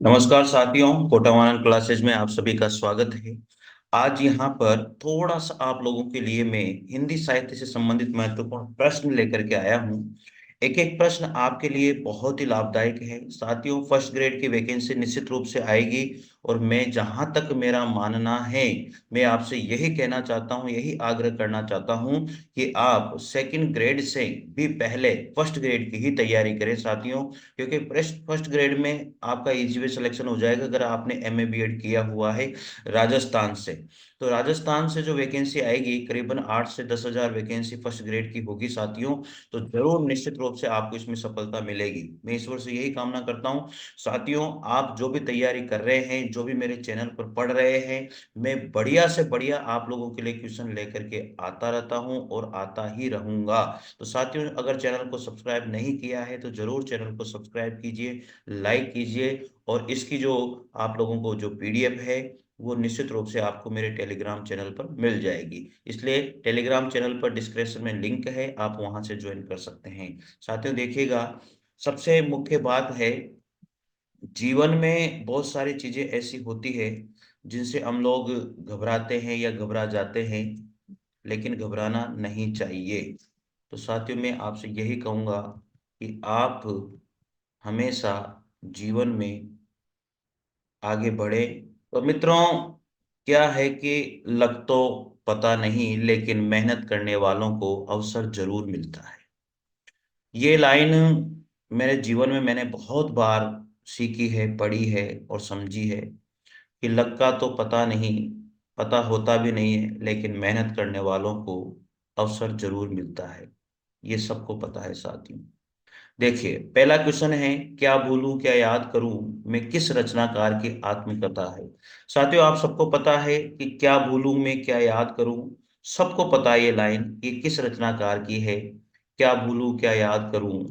नमस्कार साथियों, कोटावान क्लासेज में आप सभी का स्वागत है। आज यहाँ पर थोड़ा सा आप लोगों के लिए मैं हिंदी साहित्य से संबंधित महत्वपूर्ण प्रश्न लेकर के आया हूँ। एक एक प्रश्न आपके लिए बहुत ही लाभदायक है साथियों। फर्स्ट ग्रेड की वैकेंसी निश्चित रूप से आएगी और मैं जहां तक मेरा मानना है, मैं आपसे यही कहना चाहता हूं, यही आग्रह करना चाहता हूं कि आप सेकंड ग्रेड से भी पहले फर्स्ट ग्रेड की ही तैयारी करें साथियों। क्योंकि फर्स्ट ग्रेड में आपका इजीवे सिलेक्शन हो जाएगा अगर आपने एमए बीएड किया हुआ है राजस्थान से। तो राजस्थान से जो वैकेंसी आएगी करीबन 8 से 10 हजार वैकेंसी फर्स्ट ग्रेड की होगी साथियों। तो जरूर निश्चित रूप से आपको इसमें सफलता मिलेगी। मैं ईश्वर से यही कामना करता हूं साथियों। आप जो भी तैयारी कर रहे हैं, जो भी मेरे चैनल पर पढ़ रहे हैं, मैं बढ़िया से बढ़िया आप लोगों के लिए क्वेश्चन लेकर के आता रहता हूं और आता ही रहूंगा। तो साथियों, अगर चैनल को सब्सक्राइब नहीं किया है तो जरूर चैनल को सब्सक्राइब कीजिए, लाइक कीजिए। और इसकी जो आप लोगों को जो पीडीएफ है वो निश्चित रूप से आपको मेरे टेलीग्राम चैनल पर मिल जाएगी। इसलिए टेलीग्राम चैनल पर डिस्क्रिप्शन में लिंक है, आप वहां से ज्वाइन कर सकते हैं। साथियों देखिएगा, सबसे मुख्य बात है, जीवन में बहुत सारी चीजें ऐसी होती है जिनसे हम लोग घबराते हैं या घबरा जाते हैं, लेकिन घबराना नहीं चाहिए। तो साथियों, मैं आपसे यही कहूंगा कि आप हमेशा जीवन में आगे बढ़े। तो मित्रों, क्या है कि लक तो पता नहीं, लेकिन मेहनत करने वालों को अवसर जरूर मिलता है। ये लाइन मेरे जीवन में मैंने बहुत बार सीखी है, पढ़ी है और समझी है कि लक का तो पता नहीं, पता होता भी नहीं है, लेकिन मेहनत करने वालों को अवसर जरूर मिलता है। ये सबको पता है साथियों। देखिए, पहला क्वेश्चन है, क्या भूलूं क्या याद करूं मैं किस रचनाकार की आत्मकथा है। साथियों, आप सबको पता है कि क्या भूलूं मैं क्या याद करूं। सबको पता है ये लाइन ये किस रचनाकार की है, क्या भूलूं क्या याद करूं।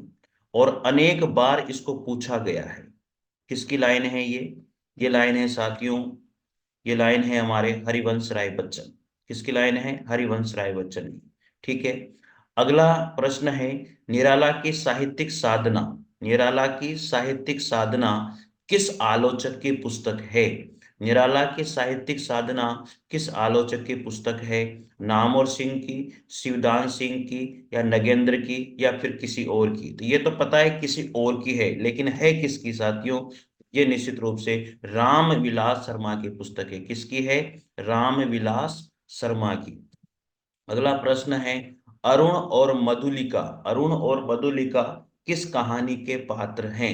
और अनेक बार इसको पूछा गया है। किसकी लाइन है ये लाइन है साथियों, ये लाइन है हमारे हरिवंश राय बच्चन। किसकी लाइन है? हरिवंश राय बच्चन की। ठीक है। अगला प्रश्न है, निराला की साहित्यिक साधना, निराला की साहित्यिक साधना किस आलोचक की पुस्तक है। निराला की साहित्यिक साधना किस आलोचक की पुस्तक है? नामवर सिंह की, शिवदान सिंह की, या नगेंद्र की, या फिर किसी और की? तो ये तो पता है किसी और की है, लेकिन है किसकी साथियों? ये निश्चित रूप से राम विलास शर्मा की पुस्तक है। किसकी है? राम विलास शर्मा की। अगला प्रश्न है, अरुण और मधुलिका, अरुण और मधुलिका किस कहानी के पात्र हैं?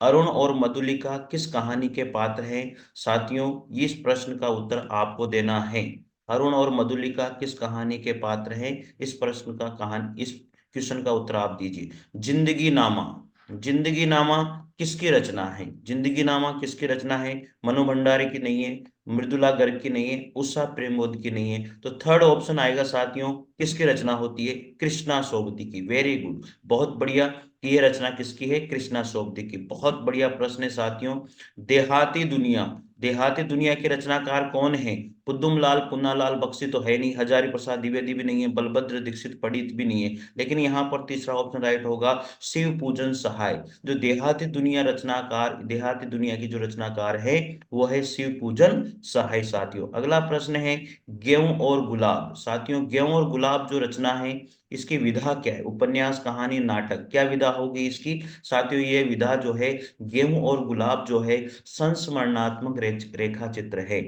अरुण और मधुलिका किस कहानी के पात्र हैं साथियों? इस प्रश्न का उत्तर आपको देना है। अरुण और मधुलिका किस कहानी के पात्र हैं? इस प्रश्न का कहानी, इस क्वेश्चन का उत्तर आप दीजिए। जिंदगी नामा, जिंदगी नामा किसकी रचना है? जिंदगी नामा किसकी रचना है? मनु भंडारी की नहीं है, मृदुला गर्ग की नहीं है, उषा प्रेमोद की नहीं है। तो थर्ड ऑप्शन आएगा साथियों, किसकी रचना होती है? कृष्णा सोबती की। वेरी गुड, बहुत बढ़िया। कि ये रचना किसकी है? कृष्णा सोबती की। बहुत बढ़िया प्रश्न है साथियों। देहाती दुनिया, देहाती दुनिया के रचनाकार कौन है? पुद्दुम लाल पुन्नालाल बख्शी तो है नहीं, हजारी प्रसाद द्विवेदी भी नहीं है, बलभद्र दीक्षित पंडित भी नहीं है। लेकिन यहाँ पर तीसरा ऑप्शन राइट होगा, शिव पूजन सहाय। जो देहाती दुनिया रचनाकार, देहाती दुनिया की जो रचनाकार है वो है शिव पूजन सहाय साथियों। अगला प्रश्न है, गेहूं और गुलाब। साथियों, गेहूं और गुलाब जो रचना है इसकी विधा क्या है? उपन्यास, कहानी, नाटक, क्या विधा होगी इसकी साथियों? ये विधा जो है, गेहूं और गुलाब जो है, संस्मरणात्मक रेखा चित्र है।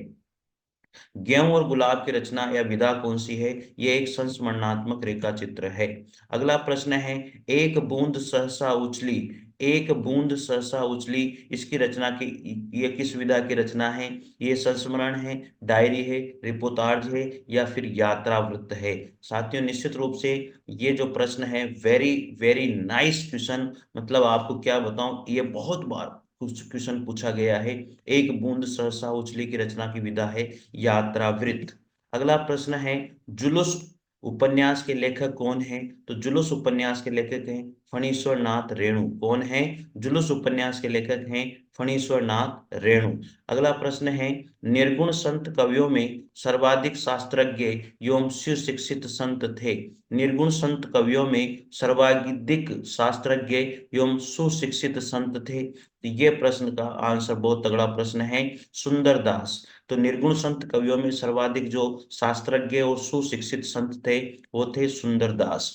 गेहूं और गुलाब की रचना या विधा कौन सी है? ये एक संस्मरणात्मक रेखा चित्र है। अगला प्रश्न है, एक बूंद सहसा उछली, एक बूंद सहसा उछली, इसकी रचना की, ये किस विधा की रचना है? ये संस्मरण है, डायरी है, रिपोर्टाज है, या फिर यात्रा वृत्त है साथियों? निश्चित रूप से ये जो प्रश्न है, वेरी वेरी नाइस क्वेश्चन। मतलब आपको क्या बताऊं, ये बहुत बार कुछ क्वेश्चन पूछा गया है। एक बूंद सहसा उछली की रचना की विधा है यात्रावृत्त। अगला प्रश्न है, जुलूस उपन्यास के लेखक कौन है? तो जुलूस उपन्यास के लेखक हैं फणीश्वर नाथ रेणु कौन है? जुलूस उपन्यास के लेखक हैं फणीश्वर नाथ रेणु। अगला प्रश्न है, निर्गुण संत कवियों में सर्वाधिक शास्त्रज्ञ एवं सुशिक्षित संत थे। निर्गुण संत कवियों में सर्वाधिक शास्त्रज्ञ एवं सुशिक्षित संत थे। तो ये प्रश्न का आंसर बहुत तगड़ा प्रश्न है, सुंदर दास। तो निर्गुण संत कवियों में सर्वाधिक जो शास्त्रज्ञ और सुशिक्षित संत थे वो थे सुंदर दास।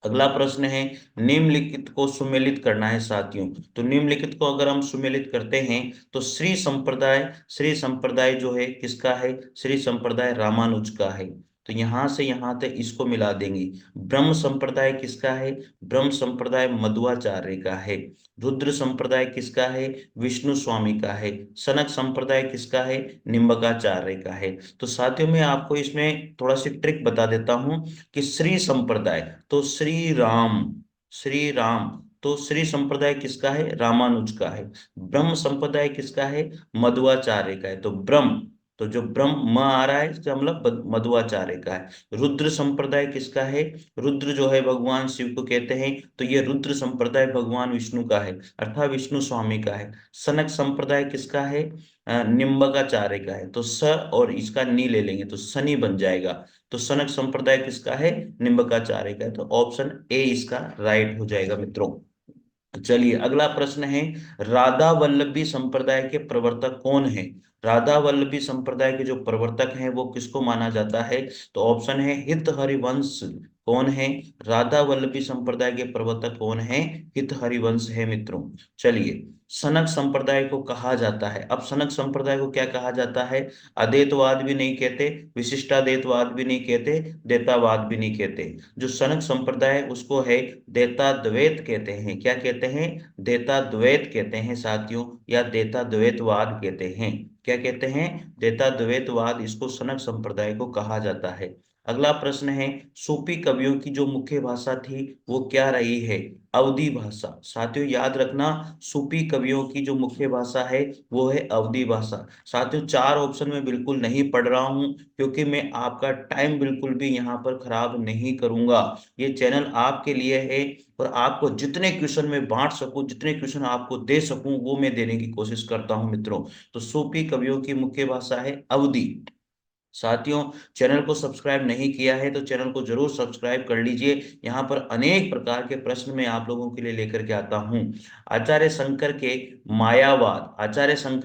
अगला प्रश्न है, निम्नलिखित को सुमेलित करना है साथियों। तो निम्नलिखित को अगर हम सुमेलित करते हैं तो श्री संप्रदाय जो है किसका है? श्री संप्रदाय रामानुज का है। तो यहां से यहां तक इसको मिला देंगे। ब्रह्म संप्रदाय किसका है? ब्रह्म संप्रदाय मध्वाचार्य का है। रुद्र संप्रदाय किसका है? विष्णु स्वामी का है। सनक संप्रदाय किसका है? निम्बकाचार्य का है। तो साथियों में आपको इसमें थोड़ा सी ट्रिक बता देता हूं कि श्री संप्रदाय तो श्री राम तो श्री संप्रदाय किसका है? रामानुज का है। ब्रह्म संप्रदाय किसका है? मध्वाचार्य का है। तो ब्रह्म, तो जो ब्रह्म म आ रहा है इसका मतलब मध्वाचार्य का है। रुद्र संप्रदाय किसका है? रुद्र जो है भगवान शिव को कहते हैं, तो ये रुद्र संप्रदाय भगवान विष्णु का है, अर्थात विष्णु स्वामी का है। सनक संप्रदाय किसका है? निम्बकाचार्य का है। तो स और इसका नी ले लेंगे तो शनि बन जाएगा। तो सनक संप्रदाय किसका है? निम्बकाचार्य का है। तो ऑप्शन ए इसका राइट हो जाएगा मित्रों। चलिए अगला प्रश्न है, राधा वल्लभी संप्रदाय के प्रवर्तक कौन है? राधा वल्लभी संप्रदाय के जो प्रवर्तक हैं वो किसको माना जाता है? तो ऑप्शन है हित हरिवंश। कौन है? राधा वल्लभी संप्रदाय के प्रवर्तक कौन है? हित हरिवंश है मित्रों। चलिए, सनक संप्रदाय को कहा जाता है, अब सनक संप्रदाय को क्या कहा जाता है? अद्वैतवाद भी नहीं कहते, विशिष्टाद्वैतवाद भी नहीं कहते, द्वैतावाद भी नहीं कहते। जो सनक संप्रदाय है उसको है द्वैताद्वैत कहते हैं। क्या कहते हैं? द्वैताद्वैत कहते हैं साथियों, या द्वैताद्वैतवाद कहते हैं। क्या कहते हैं? द्वैताद्वैतवाद, इसको सनक संप्रदाय को कहा जाता है। अगला प्रश्न है, सूफी कवियों की जो मुख्य भाषा थी वो क्या रही है? अवधी भाषा। साथियों याद रखना, सूफी कवियों की जो मुख्य भाषा है वो है अवधी भाषा। साथियों चार ऑप्शन में बिल्कुल नहीं पढ़ रहा हूं क्योंकि मैं आपका टाइम बिल्कुल भी यहाँ पर खराब नहीं करूंगा। ये चैनल आपके लिए है और आपको जितने क्वेश्चन में बांट सकूं, जितने क्वेश्चन आपको दे सकूं वो मैं देने की कोशिश करता हूं मित्रों। तो सूफी कवियों की मुख्य भाषा है अवधी। साथियों, चैनल को सब्सक्राइब नहीं किया है तो चैनल को जरूर सब्सक्राइब कर लीजिए। यहाँ पर अनेक प्रकार के प्रश्न मैं आप लोगों के लिए लेकर के आता हूँ। आचार्य शंकर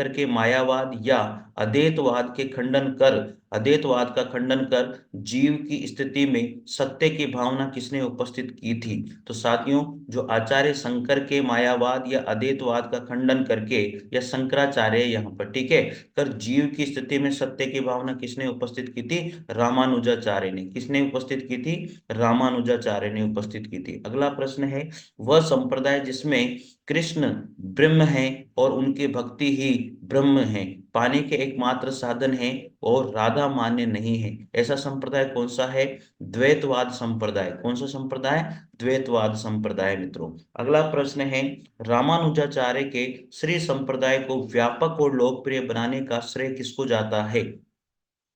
के मायावाद या अद्वैतवाद के खंडन कर अद्वैतवाद का खंडन कर जीव की स्थिति में सत्य की भावना किसने उपस्थित की थी? तो साथियों, जो आचार्य शंकर के मायावाद या अद्वैतवाद का खंडन करके, या शंकराचार्य यहाँ पर, ठीक है, कर जीव की स्थिति में सत्य की भावना किसने उपस्थित की थी? रामानुजाचार्य ने। किसने उपस्थित की थी? रामानुजाचार्य ने उपस्थित की थी। अगला प्रश्न है, वह संप्रदाय जिसमें कृष्ण ब्रह्म है और उनकी भक्ति ही ब्रह्म है, पाने के एकमात्र साधन है और राधा मान्य नहीं है, ऐसा संप्रदाय कौन सा है? द्वैतवाद संप्रदाय। कौन सा संप्रदाय? द्वैतवाद संप्रदाय मित्रों। अगला प्रश्न है, रामानुजाचार्य के श्री संप्रदाय को व्यापक और लोकप्रिय बनाने का श्रेय किसको जाता है?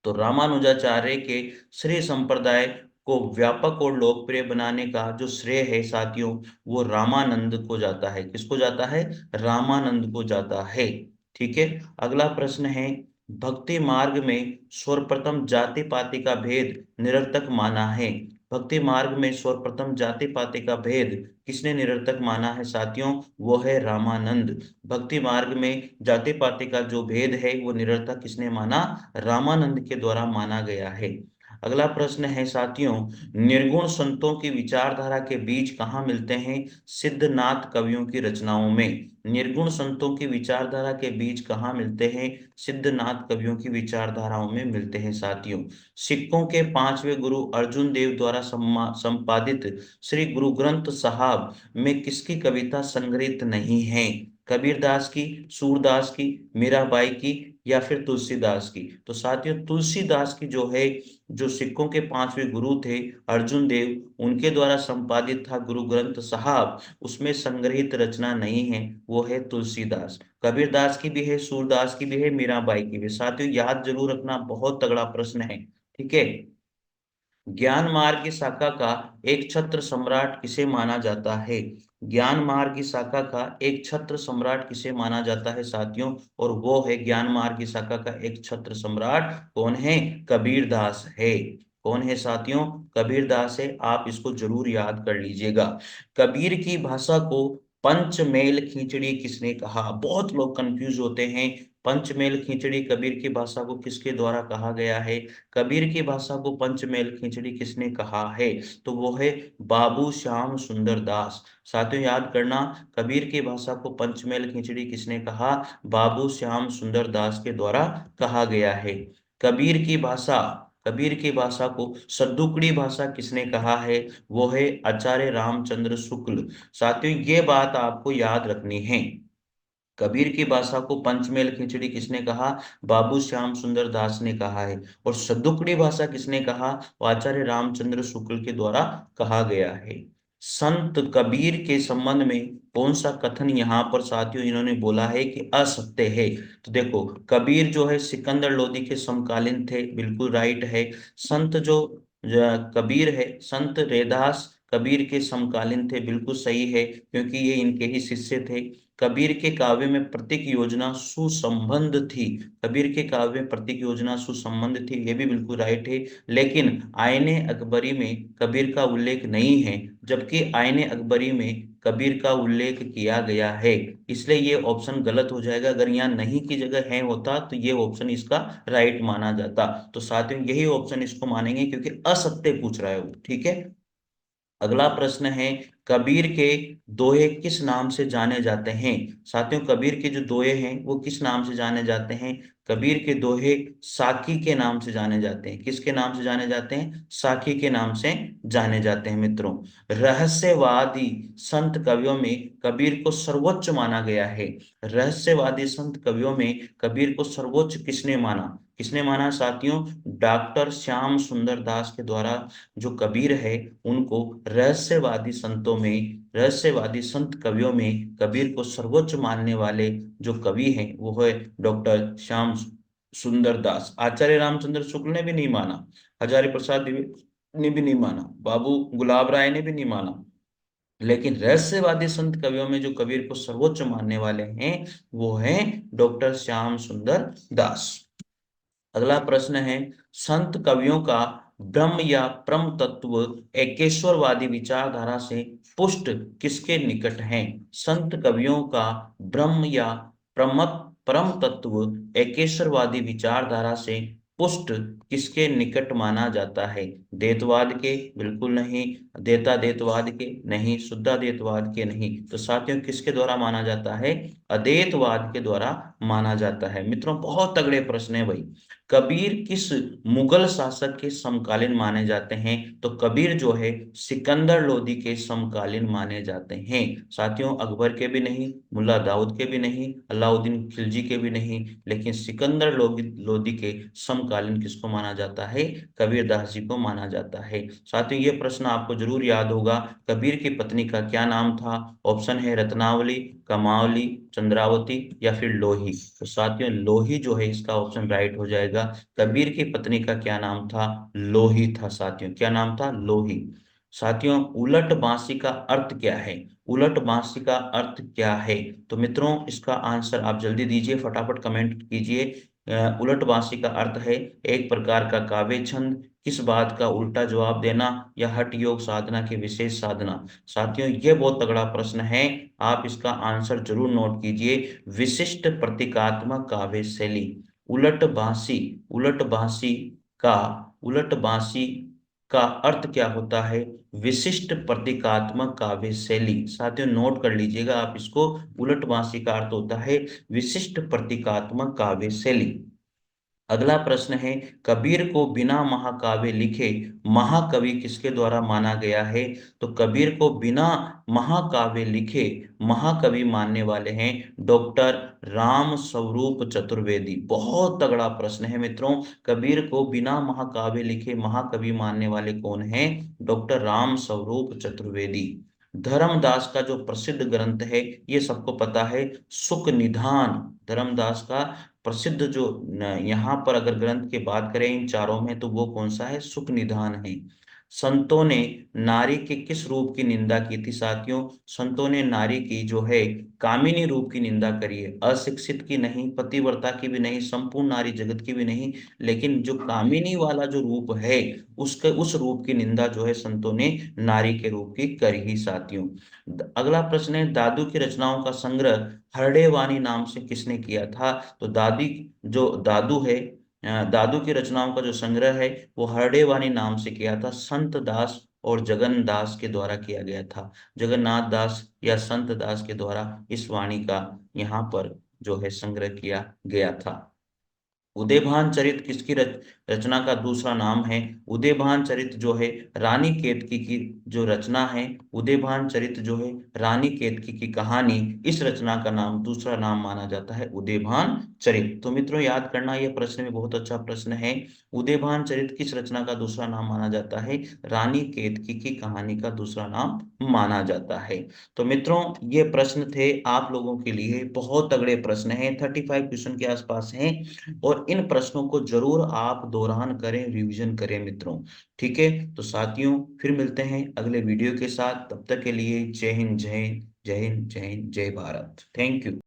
तो रामानुजाचार्य के श्री संप्रदाय को व्यापक और लोकप्रिय बनाने का जो श्रेय है साथियों, वो रामानंद को जाता है। किसको जाता है? रामानंद को जाता है। ठीक है। अगला प्रश्न है, भक्ति मार्ग में सर्वप्रथम जाति पाति का भेद निरर्थक माना है। भक्ति मार्ग में सर्वप्रथम जाति पाति का भेद किसने निरर्थक माना है साथियों? वो है रामानंद। भक्ति मार्ग में जाति पाति का जो भेद है वो निरर्थक किसने माना? रामानंद के द्वारा माना गया है। अगला प्रश्न है साथियों, निर्गुण संतों की विचारधारा के बीज कहाँ मिलते हैं? सिद्धनाथ कवियों की रचनाओं में। निर्गुण संतों की विचारधारा के बीज कहाँ मिलते हैं? सिद्धनाथ कवियों की विचारधाराओं में मिलते हैं साथियों। सिखों के पांचवें गुरु अर्जुन देव द्वारा संपादित श्री गुरु ग्रंथ साहब में किसकी कविता संग्रहित नहीं है? कबीरदास की, सूरदास की, मीराबाई की, या फिर तुलसीदास की? तो साथियों तुलसीदास की जो है, जो सिखों के पांचवें गुरु थे अर्जुन देव, उनके द्वारा संपादित था गुरु ग्रंथ साहब, उसमें संग्रहित रचना नहीं है, वो है तुलसीदास। कबीरदास की भी है, सूरदास की भी है, मीराबाई की भी। साथियों याद जरूर रखना, बहुत तगड़ा प्रश्न है। ठीक है। ज्ञान मार्ग की शाखा का एक छत्र सम्राट किसे माना जाता है? ज्ञान मार्ग की शाखा का एक छत्र सम्राट किसे माना जाता है साथियों? और वो है ज्ञान मार्ग की शाखा का एक छत्र सम्राट कौन है? कबीरदास है। कौन है साथियों? कबीरदास है। आप इसको जरूर याद कर लीजिएगा। कबीर की भाषा को पंचमेल खींचड़ी किसने कहा? बहुत लोग कंफ्यूज होते हैं। पंचमेल खींचड़ी कबीर की भाषा को किसके द्वारा कहा गया है? कबीर की भाषा को पंचमेल खींचड़ी किसने कहा है? तो वो है बाबू श्याम सुंदर दास। साथियों याद करना, कबीर की भाषा को पंचमेल खींचड़ी किसने कहा? बाबू श्याम सुंदर दास के द्वारा कहा गया है। कबीर की भाषा कबीर की भाषा को सद्दुकड़ी भाषा किसने कहा है? वो है आचार्य रामचंद्र शुक्ल। साथियों ये बात आपको याद रखनी है। कबीर की भाषा को पंचमेल खिचड़ी किसने कहा? बाबू श्याम सुंदर दास ने कहा है। और सद्दुकड़ी भाषा किसने कहा? वो आचार्य रामचंद्र शुक्ल के द्वारा कहा गया है। संत कबीर के संबंध में कौन सा कथन यहाँ पर साथियों इन्होंने बोला है कि असत्य है? तो देखो, कबीर जो है सिकंदर लोदी के समकालीन थे, बिल्कुल राइट है। संत कबीर है, संत रैदास कबीर के समकालीन थे, बिल्कुल सही है, क्योंकि ये इनके ही शिष्य थे। कबीर के काव्य में प्रतीक योजना सुसंबंध थी। कबीर के काव्य में प्रतीक योजना सुसंबंध थी, ये भी बिल्कुल राइट है। लेकिन आईने अकबरी में कबीर का उल्लेख नहीं है, जबकि आईने अकबरी में कबीर का उल्लेख किया गया है। इसलिए ये ऑप्शन गलत हो जाएगा। अगर यहाँ नहीं की जगह है होता तो ये ऑप्शन इसका राइट माना जाता। तो साथियों यही ऑप्शन इसको मानेंगे, क्योंकि असत्य पूछ रहा है वो। ठीक है। अगला प्रश्न है, कबीर के दोहे किस नाम से जाने जाते हैं? साथियों कबीर के जो दोहे हैं वो किस नाम से जाने जाते हैं? कबीर के दोहे साखी के नाम से जाने जाते हैं। किसके नाम से जाने जाते हैं? साखी के नाम से जाने जाते हैं मित्रों। रहस्यवादी संत कवियों में कबीर को सर्वोच्च माना गया है। रहस्यवादी संत कवियों में कबीर को सर्वोच्च किसने माना? किसने माना साथियों? डॉक्टर श्याम सुंदर दास के द्वारा जो कबीर है उनको रहस्यवादी संत कवियों में कबीर को सर्वोच्च मानने वाले जो कवि हैं वो है डॉक्टर श्याम सुंदर दास। आचार्य रामचंद्र शुक्ल ने भी नहीं माना, हजारी प्रसाद द्विवेदी ने भी नहीं माना, बाबू गुलाब राय ने भी नहीं माना। लेकिन रहस्यवादी संत कवियों में जो कबीर को सर्वोच्च मानने वाले हैं वो हैं डॉक्टर श्याम सुंदर दास। अगला प्रश्न है, संत कवियों का ब्रह्म या परम तत्व एकेश्वरवादी विचारधारा से पुष्ट किसके निकट है? संत कवियों का ब्रह्म या परम परम तत्व एकेश्वरवादी विचारधारा से पुष्ट किसके निकट माना जाता है? द्वैतवाद के? बिल्कुल नहीं। देतादेतवाद के? नहीं। शुद्धाद्वैतवाद के? नहीं। तो साथियों किसके द्वारा माना जाता है? अद्वैतवाद के द्वारा माना जाता है। मित्रों बहुत तगड़े प्रश्न है भाई। कबीर किस मुगल शासक के समकालीन माने जाते हैं? तो कबीर जो है सिकंदर लोदी के समकालीन माने जाते हैं। साथियों अकबर के भी नहीं, मुल्ला दाऊद के भी नहीं, अलाउद्दीन खिलजी के भी नहीं, लेकिन सिकंदर लोदी के समकालीन किसको माना जाता है? कबीर दास जी को माना जाता है। साथियों ये प्रश्न आपको जरूर याद होगा। कबीर की पत्नी का क्या नाम था? ऑप्शन है रत्नावली, कमावली, चंद्रावती या फिर लोही। तो साथियों लोही जो है इसका ऑप्शन राइट हो जाएगा। कबीर की पत्नी का क्या नाम था? लोही था साथियों। क्या नाम था? लोही। साथियों उलट बांसी का अर्थ क्या है? उलट बांसी का अर्थ क्या है? तो मित्रों इसका आंसर आप जल्दी दीजिए, फटाफट कमेंट कीजिए। उलट बांसी का अर्थ है एक प्रकार का काव्य छंद, किस बात का उल्टा जवाब देना, या हठ योग साधना की विशेष साधना। साथियों ये बहुत तगड़ा प्रश्न है, आप इसका आंसर जरूर नोट कीजिए। विशिष्ट प्रतीकात्मक काव्य शैली। उलट बांसी उलट बांसी का उलट बांसी का अर्थ क्या होता है? विशिष्ट प्रतीकात्मक काव्य शैली। साथियों नोट कर लीजिएगा आप इसको। उलट बांसी का अर्थ होता है विशिष्ट प्रतीकात्मक काव्य शैली। अगला प्रश्न है, कबीर को बिना महाकाव्य लिखे महाकवि किसके द्वारा माना गया है? तो कबीर को बिना महाकाव्य लिखे महाकवि मानने वाले हैं डॉक्टर राम स्वरूप चतुर्वेदी। बहुत तगड़ा प्रश्न है मित्रों। कबीर को बिना महाकाव्य लिखे महाकवि मानने वाले कौन हैं? डॉक्टर राम स्वरूप चतुर्वेदी। धर्मदास का जो प्रसिद्ध ग्रंथ है ये सबको पता है, सुख निधान। धर्मदास का प्रसिद्ध जो यहाँ पर अगर ग्रंथ की बात करें इन चारों में, तो वो कौन सा है? सुख निधान है। संतों ने नारी के किस रूप की निंदा की थी साथियों? संतों ने नारी की जो है कामिनी रूप की निंदा करी है, अशिक्षित की नहीं, पतिव्रता की भी नहीं, संपूर्ण नारी जगत की भी नहीं, लेकिन जो कामिनी वाला जो रूप है उसके उस रूप की निंदा जो है संतों ने नारी के रूप की करी ही साथियों। अगला प्रश्न है, दादू की रचनाओं का संग्रह हरड़े वाणी नाम से किसने किया था? तो दादी जो दादू है, दादू की रचनाओं का जो संग्रह है वो हरड़े वाणी नाम से किया था, संत दास और जगन दास के द्वारा किया गया था। जगन्नाथ दास या संत दास के द्वारा इस वाणी का यहाँ पर जो है संग्रह किया गया था। उदयभान चरित किसकी रचना का दूसरा नाम है? उदयभान चरित जो है रानी केतकी की जो रचना है, उदयभान चरित जो है रानी केतकी की कहानी, इस रचना का नाम दूसरा नाम माना जाता है उदयभान चरित। तो मित्रों याद करना, यह प्रश्न भी बहुत अच्छा प्रश्न है। उदयभान चरित किस रचना का दूसरा नाम माना जाता है? रानी केतकी की कहानी का दूसरा नाम माना जाता है। तो मित्रों ये प्रश्न थे आप लोगों के लिए, बहुत तगड़े प्रश्न हैं, 35 क्वेश्चन के आसपास हैं, और इन प्रश्नों को जरूर आप दोहरान करें, रिवीजन करें मित्रों। ठीक है, तो साथियों फिर मिलते हैं अगले वीडियो के साथ, तब तक के लिए जय हिंद, जय हिंद, जय हिंद, जय हिंद, जय भारत। Thank you.